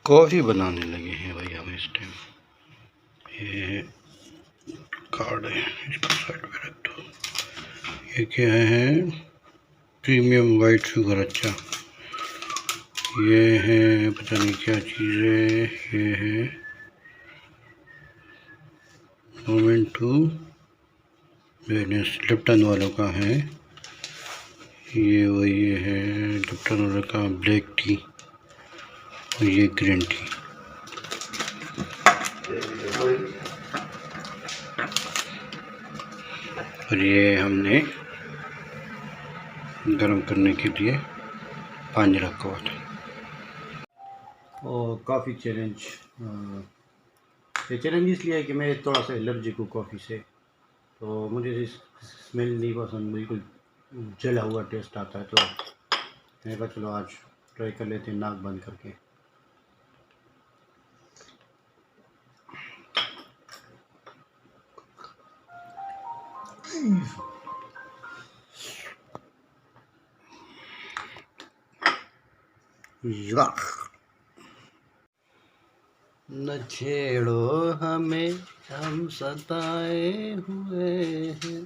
Coffee बनाने लगे हैं भाई हम इस टाइम। ये कार्ड है, इसको साइड में रख दो। ये क्या है? Premium white sugar. अच्छा, ये है पता नहीं क्या चीज़ है। ये है मोमेंट टू बिजनेस, लिप्टन वालों का है ये। वही है लिप्टन वालों का ब्लैक टी और ये ग्रीन टी। और ये हमने गर्म करने के लिए पानी रखा हुआ था। और कॉफ़ी चैलेंज, ये चैलेंज इसलिए है कि मैं थोड़ा सा एलर्जिक हूँ कॉफ़ी से, तो मुझे स्मेल नहीं पसंद, बिल्कुल जला हुआ टेस्ट आता है। तो मैंने कहा चलो आज ट्राई कर लेते हैं नाक बंद करके। न छेड़ो हमें, हम सताए हुए हैं।